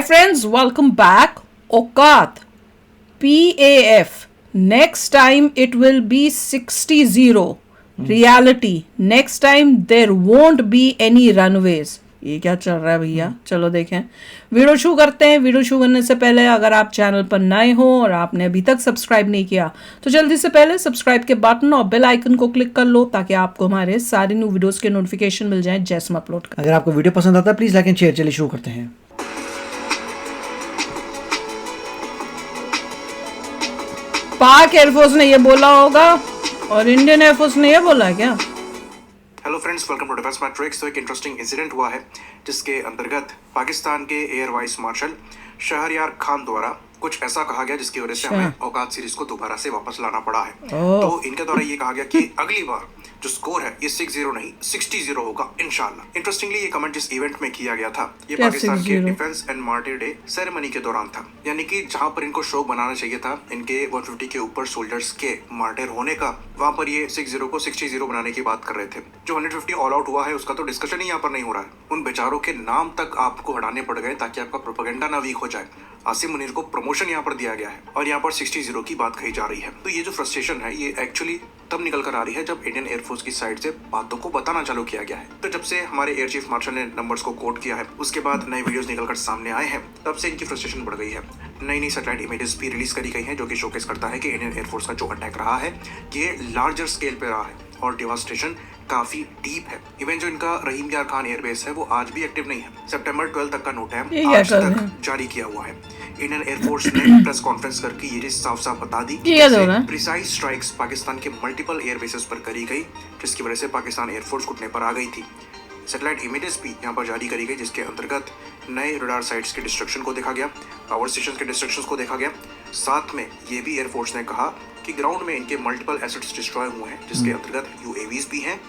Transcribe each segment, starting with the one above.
friends, welcome back. Okat PAF. Next time it will be 60-0. Reality. Next time there won't be any runaways. ये क्या चल रहा है भैया? चलो देखें, वीडियो शुरू करते हैं। वीडियो शुरू करने से पहले अगर आप चैनल पर नए हो और आपने अभी तक सब्सक्राइब नहीं किया तो जल्दी से पहले सब्सक्राइब के बटन और बेल आइकन को क्लिक कर लो ताकि आपको हमारे सारे न्यू वीडियोस के नोटिफिकेशन मिल जाएं जैसे हम अपलोड करें। अगर आपको वीडियो पसंद आता है प्लीज लाइक एंड शेयर। चलिए शुरू करते हैं। पाक एयरफोर्स ने ये बोला होगा और इंडियन एयरफोर्स ने ये बोला क्या? Hello friends, welcome to Defence Matrix. तो एक इंटरेस्टिंग इंसिडेंट हुआ है जिसके अंतर्गत पाकिस्तान के air vice marshal Shahryar Khan द्वारा कुछ ऐसा कहा गया जिसकी वजह से हमें औकात सीरीज को दोबारा से वापस लाना पड़ा है। तो इनके द्वारा ये कहा गया कि अगली बार जो स्कोर है ये 6-0 नहीं 60-0 होगा इंशाल्लाह। इंटरेस्टिंगली ये कमेंट जिस इवेंट में किया गया था ये पाकिस्तान के defence and martyr day ceremony के दौरान था, यानी कि जहां पर इनको शो बनाना चाहिए था इनके 150 के ऊपर सोल्जर्स के मार्टिर होने का, वहां पर ये 6-0 को 60-0 बनाने की बात कर रहे थे। जो 150 ऑल आउट हुआ है उसका तो डिस्कशन ही यहाँ पर नहीं हो रहा है। उन बेचारों के नाम तक आपको हटाने पड़ गए ताकि आपका प्रोपेगेंडा ना वीक हो जाए। आसिम मुनीर को प्रमोशन यहाँ पर दिया गया है और यहाँ पर 60-0 की बात कही जा रही है। तो ये जो फ्रस्ट्रेशन है ये एक्चुअली तब निकल कर आ रही है जब इंडियन एयरफोर्स की साइड से बातों को बताना चालू किया गया है। तो जब से हमारे एयर चीफ मार्शल ने नंबर्स को कोट किया है उसके बाद नए वीडियोस निकलकर सामने आए हैं, तब से इनकी फ्रस्ट्रेशन बढ़ गई है। नई सैटेलाइट इमेजेस भी रिलीज करी गई हैं जो कि शोकेस करता है कि इंडियन एयरफोर्स का जो अटैक रहा है ये लार्जर स्केल पे रहा है और डिवास्टेशन काफी डीप है। इवन जो इनका रहीम यार खान एयरबेस है वो आज भी एक्टिव नहीं है। सितंबर 12 तक का नोट है आज तक जारी किया हुआ है। इंडियन एयरफोर्स ने प्रेस कॉन्फ्रेंस करके ये चीज साफ साफ बता दी कि प्रिसाइज स्ट्राइक्स पाकिस्तान के मल्टीपल एयरबेसेस पर करी गई जिसकी वजह से पाकिस्तान एयरफोर्स घुटने पर आ गई थी। सैटेलाइट इमेजेस भी यहाँ पर जारी करी गई जिसके अंतर्गत नए रडार साइट्स के डिस्ट्रक्शन को देखा गया, पावर स्टेशन के डिस्ट्रक्शन को देखा गया। साथ में ये भी एयरफोर्स ने कहा कि ग्राउंड में इनके मल्टीपल एसेट्स डिस्ट्रॉय हुए हैं जिसके अंतर्गत UAVs भी हैं,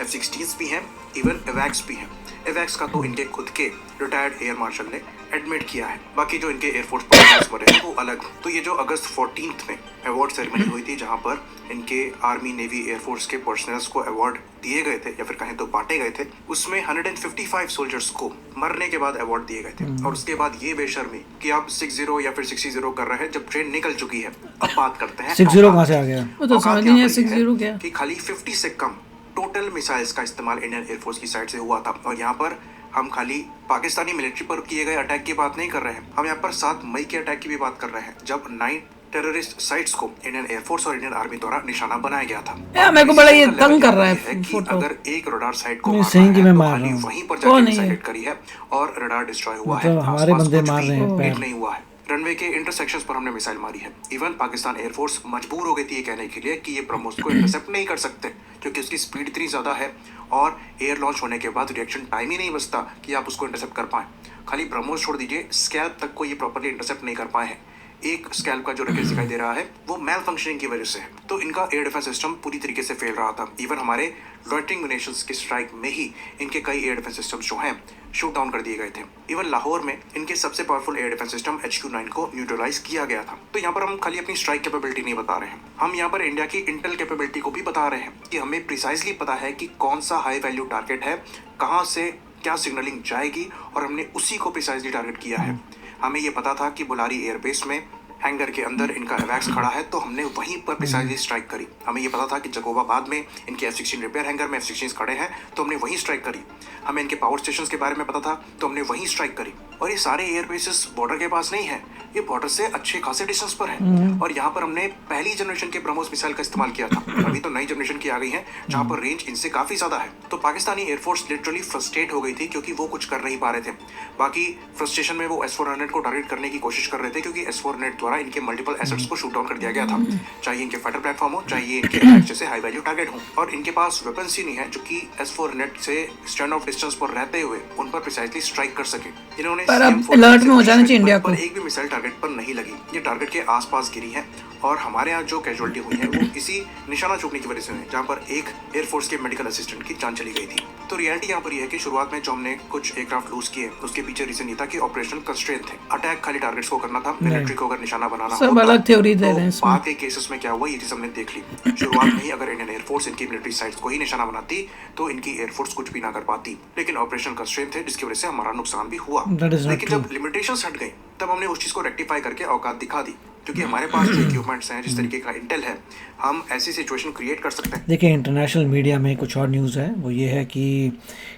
F-16s भी हैं, इवन एवैक्स भी हैं। एवैक्स का तो इनके खुद के रिटायर्ड एयर मार्शल ने एडमिट किया है, बाकी जो इनके एयरफोर्स पर्सनल्स मरे हैं वो अलग। तो ये जो अगस्त 14 में अवार्ड सेरेमनी हुई थी जहां पर इनके आर्मी नेवी एयरफोर्स के पर्सनल्स को अवार्ड दिए गए थे या फिर कहें तो बांटे गए थे, उसमें 155 सोल्जर्स को मरने के बाद अवार्ड दिए गए थे। और उसके बाद ये बेशर्मी कि आप 6-0 या फिर 60-0 कर रहे हैं जब ट्रेन निकल चुकी है। अब बात करते हैं 6-0 कहां से आ गया? वो तो समझ नहीं है 6-0 क्या कि खाली 50 से कम टोटल मिसाइल्स का इस्तेमाल इंडियन एयरफोर्स की साइड से हुआ था। और यहाँ पर हम खाली पाकिस्तानी मिलिट्री पर किए गए अटैक की बात नहीं कर रहे हैं, हम यहाँ पर 7 मई के अटैक की भी बात कर रहे हैं जब 9 टेररिस्ट साइट्स को इंडियन एयरफोर्स और इंडियन आर्मी द्वारा निशाना बनाया गया था। मेरे को बड़ा ये तंग कर रहा है कि अगर एक रडार साइट को वहीं पर जाके मिसाइलेट करी है और रडार डिस्ट्रॉय हुआ है, हमारे बंदे मार रहे हैं, नहीं हुआ है। रनवे के इंटरसेक्शंस पर हमने मिसाइल मारी है। इवन पाकिस्तान एयरफोर्स मजबूर हो गई थी ये कहने के लिए कि ये ब्रह्मोस को इंटरसेप्ट नहीं कर सकते क्योंकि उसकी स्पीड इतनी ज़्यादा है और एयर लॉन्च होने के बाद रिएक्शन टाइम ही नहीं बचता कि आप उसको इंटरसेप्ट कर पाएं। खाली ब्रह्मोस छोड़ दीजिए, स्कैल्प तक को ये प्रॉपर्ली इंटरसेप्ट नहीं कर पाए हैं। एक स्कैल्प का जो रकेट दिखाई दे रहा है वो मैल फंक्शनिंग की वजह से है। तो इनका एयर डिफेंस सिस्टम पूरी तरीके से फेल रहा था। इवन हमारे लॉइटरिंग म्यूनिशंस की स्ट्राइक में ही इनके कई एयर डिफेंस सिस्टम्स जो हैं शूट डाउन कर दिए गए थे। इवन लाहौर में इनके सबसे powerful air defence system HQ-9 को न्यूट्रलाइज किया गया था। तो यहाँ पर हम खाली अपनी स्ट्राइक कैपेबिलिटी नहीं बता रहे हैं, हम यहाँ पर इंडिया की इंटेल कैपेबिलिटी को भी बता रहे हैं कि हमें प्रिसाइजली पता है कि कौन सा हाई वैल्यू टारगेट है, कहाँ से क्या सिग्नलिंग जाएगी और हमने उसी को प्रिसाइजली टारगेट किया है। हमें ये पता था कि बुलारी एयरबेस में हैंगर के अंदर इनका एवैक्स खड़ा है तो हमने वहीं पर प्रिसाइजली स्ट्राइक करी। हमें ये पता था कि जकोबाबाद में इनके F-16 रिपेयर हैंगर में F-16 खड़े हैं तो हमने वहीं स्ट्राइक करी। हमें इनके पावर स्टेशंस के बारे में पता था तो हमने वहीं स्ट्राइक करी। और ये सारे एयरबेसेस बॉर्डर के पास नहीं है, ये बॉर्डर से अच्छे खासे डिस्टेंस पर है। और यहाँ पर हमने पहली जनरेशन के ब्रह्मोस मिसाइल का इस्तेमाल किया था। अभी तो नई जनरेशन की आ गई है जहाँ पर रेंज इनसे काफी ज्यादा है। तो पाकिस्तानी एयरफोर्स लिटरली फ्रस्ट्रेट हो गई थी क्योंकि वो कुछ कर नहीं पा रहे थे। बाकी फ्रस्ट्रेशन में वो S-400 को टारगेट करने की कोशिश कर रहे थे क्योंकि S-400 द्वारा इनके मल्टीपल एसेट्स को शूट डाउन कर दिया गया था, चाहे इनके फाइटर प्लेटफॉर्म हो चाहे इनके अटैक जैसे हाई वैल्यू टारगेट हो। और इनके पास वेपन्स ही नहीं है जो कि S-400 से स्टैंड ऑफ डिस्टेंस पर रहते हुए उन पर प्रिसाइजली स्ट्राइक कर सके। इन्होंने अलर्ट में हो जाना चाहिए इंडिया को। एक भी मिसाइल टारगेट पर नहीं लगी, ये टारगेट के आसपास गिरी है और हमारे यहाँ जो कैजुअलिटी हुई है वो इसी निशाना चूकने की वजह से हुई है, जहाँ पर एक एयरफोर्स के मेडिकल असिस्टेंट की जान चली गई थी। तो रियलिटी यहाँ पर यह है कि शुरुआत में जो हमने कुछ एयरक्राफ्ट लूज किए उसके पीछे रीजन ये था कि ऑपरेशनल कंस्ट्रेंट थे। अटैक खाली टारगेट्स को करना था, मिलिट्री को अगर निशाना बनाना सब अलग थ्योरी दे रहे हैं इसमें। बाद के केसेस में क्या हुआ ये चीज हमने देख ली। शुरुआत में ही अगर इंडियन एयरफोर्स इनकी मिलिट्री साइट्स को ही निशाना बनाती तो इनकी एयरफोर्स कुछ भी ना कर पाती, लेकिन ऑपरेशनल कंस्ट्रेंट थे जिसकी वजह से हमारा नुकसान भी हुआ। That is not लेकिन जब लिमिटेशंस हट गई तब हमने उस चीज को रेक्टिफाई करके औकात दिखा दी, क्योंकि हमारे पास जो इक्विपमेंट्स हैं, जिस तरीके का इंटेल है, हम ऐसी सिचुएशन क्रिएट कर सकते हैं। देखिए इंटरनेशनल मीडिया में कुछ और न्यूज़ है, वो ये है कि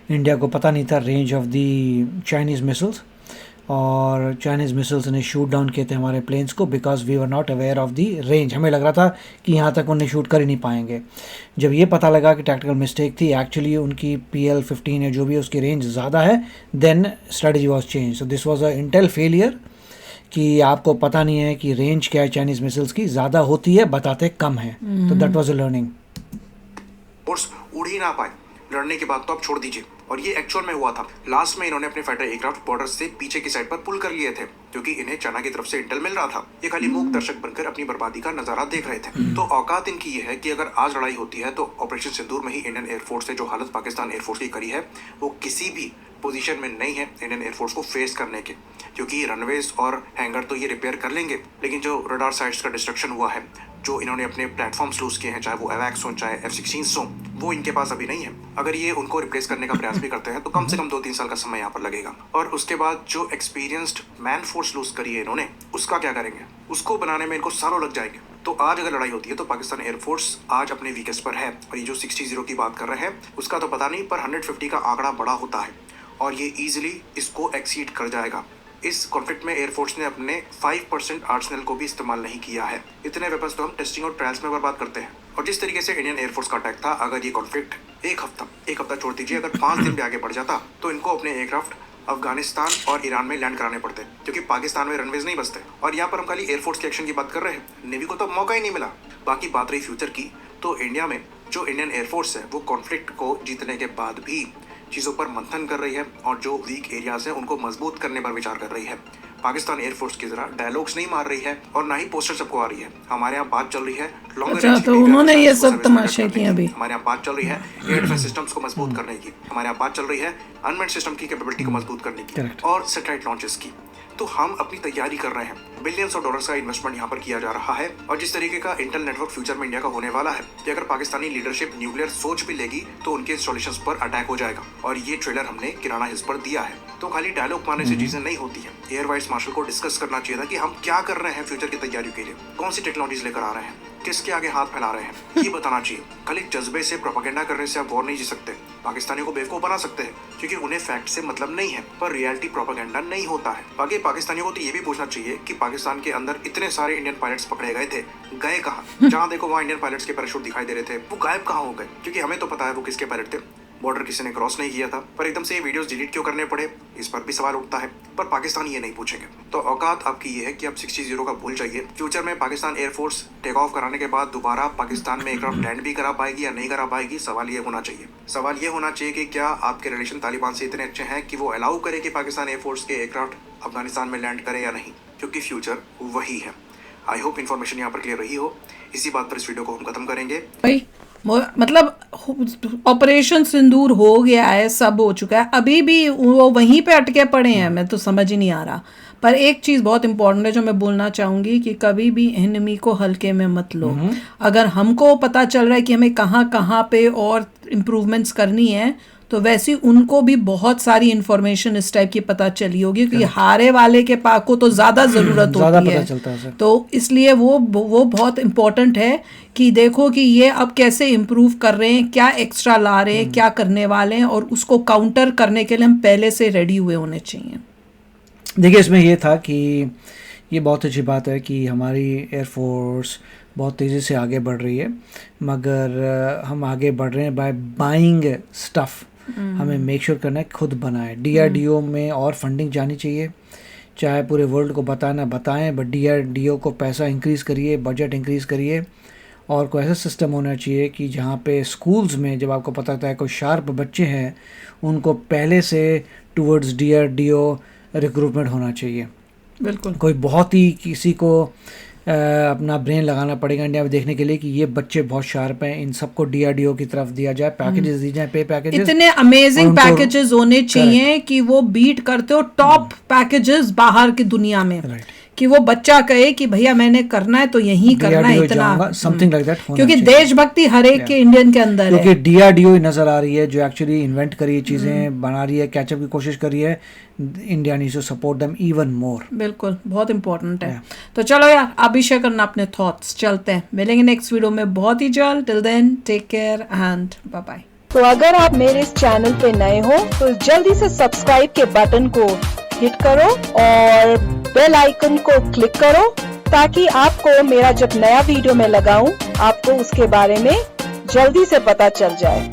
इंडिया को पता नहीं था range of the Chinese missiles, और चाइनीज़ मिसल्स ने शूट डाउन किए थे हमारे प्लेन्स को because we were not aware of the range. हमें लग रहा था कि यहाँ तक उन्हें शूट कर ही नहीं पाएंगे। जब ये पता लगा कि टैक्टिकल मिस्टेक थी, एक्चुअली उनकी PL-15 या जो भी उसकी रेंज ज़्यादा है, then strategy was change. So this was a intel failure कि आपको पता नहीं है कि रेंज क्या है चाइनीज़ मिसल्स की, ज़्यादा होती है बताते कम है। तो that was a learning. Force उड़ ही ना पाए लड़ने के बाद तो आप छोड़ दीजिए, और ये एक्चुअल में हुआ था। लास्ट में इन्होंने अपने फाइटर एयरक्राफ्ट बॉर्डर से पीछे की साइड पर पुल कर लिए थे, क्योंकि इन्हें चाइना की तरफ से इंटेल मिल रहा था। ये खाली मूक दर्शक बनकर अपनी बर्बादी का नजारा देख रहे थे। तो औकात इनकी ये है कि अगर आज लड़ाई होती है तो ऑपरेशन सिंदूर में ही इंडियन एयरफोर्स ने जो हालत पाकिस्तान एयरफोर्स की करी है वो किसी भी पोजीशन में नहीं है इंडियन एयरफोर्स को फेस करने के, क्योंकि रनवेज और हैंगर तो ये रिपेयर कर लेंगे, लेकिन जो रडार साइट्स का डिस्ट्रक्शन हुआ है, जो इन्होंने अपने प्लेटफॉर्म्स लूज किए हैं, चाहे वो एवैक्स हो चाहे F-16 हो, वो इनके पास अभी नहीं है। अगर ये उनको रिप्लेस करने का प्रयास भी करते हैं तो कम से कम 2-3 साल का समय यहाँ पर लगेगा। और उसके बाद जो एक्सपीरियंस्ड मैन फोर्स लूज करी है इन्होंने, उसका क्या करेंगे? उसको बनाने में इनको सालों लग जाएंगे। तो आज अगर लड़ाई होती है तो पाकिस्तान एयरफोर्स आज अपने वीकेस्ट पर है, और ये जो 60 की बात कर रहे हैं उसका तो पता नहीं, पर 150 का आंकड़ा बड़ा होता है और ये इजीली इसको एक्सीड कर जाएगा। इस कॉन्फ्लिक्ट में एयरफोर्स ने अपने 5% आर्सेनल को भी इस्तेमाल नहीं किया है। इतने वेपन्स तो हम टेस्टिंग और ट्रायल्स में बर्बाद करते हैं। और जिस तरीके से इंडियन एयरफोर्स का अटैक था, अगर ये कॉन्फ्लिक्ट एक हफ्ता छोड़ दीजिए, अगर 5 दिन भी आगे बढ़ जाता तो इनको अपने एयरक्राफ्ट अफगानिस्तान और ईरान में लैंड कराने पड़ते, क्योंकि पाकिस्तान में रनवेज नहीं बसते। और यहाँ पर हम खाली एयरफोर्स के एक्शन की बात कर रहे हैं, नेवी को तो मौका ही नहीं मिला। बाकी बात रही फ्यूचर की, तो इंडिया में जो इंडियन एयरफोर्स है वो कॉन्फ्लिक्ट को जीतने के बाद भी चीज़ों पर मंथन कर रही है और जो वीक एरियाज हैं उनको मजबूत करने पर विचार कर रही है। पाकिस्तान एयरफोर्स की तरह डायलॉग्स नहीं मार रही है और ना ही पोस्टर सबको आ रही है। हमारे यहाँ बात चल रही है अच्छा, तो उन्होंने ये सब तमाशे किए अभी। हमारे यहाँ बात चल रही है एयर डिफेंस सिस्टम्स को मजबूत करने की, हमारे यहाँ बात चल रही है अनमैन्ड सिस्टम की कैपेबिलिटी को मजबूत करने की और सैटेलाइट लॉन्चेस की। तो हम अपनी तैयारी कर रहे हैं। बिलियंस ऑफ डॉलर्स का इन्वेस्टमेंट यहाँ पर किया जा रहा है, और जिस तरीके का इंटेल नेटवर्क फ्यूचर में इंडिया का होने वाला है कि अगर पाकिस्तानी लीडरशिप न्यूक्लियर सोच भी लेगी तो उनके इंस्टॉलेशंस पर अटैक हो जाएगा। और ये ट्रेलर हमने किराना हिल्स पर दिया है। तो खाली डायलॉग मारने से चीजें नहीं होती है। एयर वाइस मार्शल को डिस्कस करना चाहिए था कि हम क्या कर रहे हैं फ्यूचर की तैयारी के लिए, कौन सी टेक्नोलॉजीज लेकर आ रहे हैं, किसके आगे हाथ फैला रहे हैं, ये बताना चाहिए। खाली जज्बे से प्रोपेगेंडा करने से आप वॉर नहीं जीत सकते। पाकिस्तानियों को बेवकूफ बना सकते हैं क्योंकि उन्हें फैक्ट से मतलब नहीं है, पर रियलिटी प्रोपेगेंडा नहीं होता है। बाकी पाकिस्तानियों को तो ये भी पूछना चाहिए कि पाकिस्तान के अंदर इतने सारे इंडियन पायलट्स पकड़े गए थे, गए कहाँ? जहाँ देखो वहाँ इंडियन पायलट्स के पैराशूट दिखाई दे रहे थे, वो गायब कहाँ हो गए? क्योंकि हमें तो पता है वो किसके पायलट थे, बॉर्डर किसी ने क्रॉस नहीं किया था, पर एकदम से ये वीडियोस डिलीट क्यों करने पड़े, इस पर भी सवाल उठता है। पर पाकिस्तान ये नहीं पूछेंगे। तो औकात आपकी ये है कि आप 60 का भूल जाइए। फ्यूचर में पाकिस्तान एयरफोर्स टेक ऑफ कराने के बाद दोबारा पाकिस्तान में एयरक्राफ्ट लैंड भी करा पाएगी या नहीं करा पाएगी, सवाल ये होना चाहिए। सवाल ये होना चाहिए कि क्या आपके रिलेशन तालिबान से इतने अच्छे हैं कि वो अलाउ करे कि पाकिस्तान एयरफोर्स के एयरक्राफ्ट अफगानिस्तान में लैंड करे या नहीं, क्योंकि फ्यूचर वही है। आई होप इन्फॉर्मेशन यहाँ पर क्लियर रही हो। इसी बात पर इस वीडियो को हम खत्म करेंगे। भाई मतलब ऑपरेशन सिंदूर हो गया है, सब हो चुका है, अभी भी वो वहीं पे अटके पड़े हैं। मैं तो समझ ही नहीं आ रहा। पर एक चीज़ बहुत इंपॉर्टेंट है जो मैं बोलना चाहूँगी कि कभी भी एनिमी को हल्के में मत लो। अगर हमको पता चल रहा है कि हमें कहाँ कहाँ पे और इम्प्रूवमेंट्स करनी है, तो वैसे उनको भी बहुत सारी इंफॉर्मेशन इस टाइप की पता चली होगी, क्योंकि हारे वाले के पास को तो ज़्यादा ज़रूरत होती है। तो इसलिए वो बहुत इम्पोर्टेंट है कि देखो कि ये अब कैसे इम्प्रूव कर रहे हैं, क्या एक्स्ट्रा ला रहे हैं, क्या करने वाले हैं, और उसको काउंटर करने के लिए हम पहले से रेडी हुए होने चाहिए। देखिए इसमें ये था कि ये बहुत अच्छी बात है कि हमारी एयरफोर्स बहुत तेज़ी से आगे बढ़ रही है, मगर हम आगे बढ़ रहे हैं बाय बाइंग स्टफ़। हमें मेक श्योर करना है खुद बनाए। DRDO में और फंडिंग जानी चाहिए, चाहे पूरे वर्ल्ड को बताएं, बट DRDO को पैसा इंक्रीज़ करिए, बजट इंक्रीज़ करिए, और कोई ऐसा सिस्टम होना चाहिए कि जहाँ पे स्कूल्स में जब आपको पता है कोई शार्प बच्चे हैं, उनको पहले से टूवर्ड्स DRDO रिक्रूटमेंट होना चाहिए। बिल्कुल। कोई बहुत ही किसी को अपना ब्रेन लगाना पड़ेगा इंडिया में देखने के लिए कि ये बच्चे बहुत शार्प हैं, इन सबको DRDO की तरफ दिया जाए, पैकेजेस दी जाए, पे पैकेजेस, इतने अमेजिंग पैकेजेस होने चाहिए कि वो बीट करते हो टॉप पैकेजेस बाहर की दुनिया में, कि वो बच्चा कहे कि भैया मैंने करना है तो यही करना है, इतना समथिंग लाइक दैट, क्योंकि देशभक्ति हर एक के इंडियन के अंदर है। क्योंकि DRDO नजर आ रही है जो एक्चुअली इन्वेंट करी चीजें बना रही है, कैचअप की कोशिश कर रही है। India needs to support them even more. बिल्कुल, बहुत इंपॉर्टेंट है। तो चलो यार, आप भी शेयर करना अपने थॉट्स। चलते हैं, मिलेंगे नेक्स्ट वीडियो में बहुत ही जल्द। Till then take care and bye bye. तो अगर आप मेरे इस चैनल पे नए हो तो जल्दी से सब्सक्राइब के बटन को हिट करो और बेल आइकन को क्लिक करो, ताकि आपको मेरा जब नया वीडियो मैं लगाऊं आपको उसके बारे में जल्दी से पता चल जाए।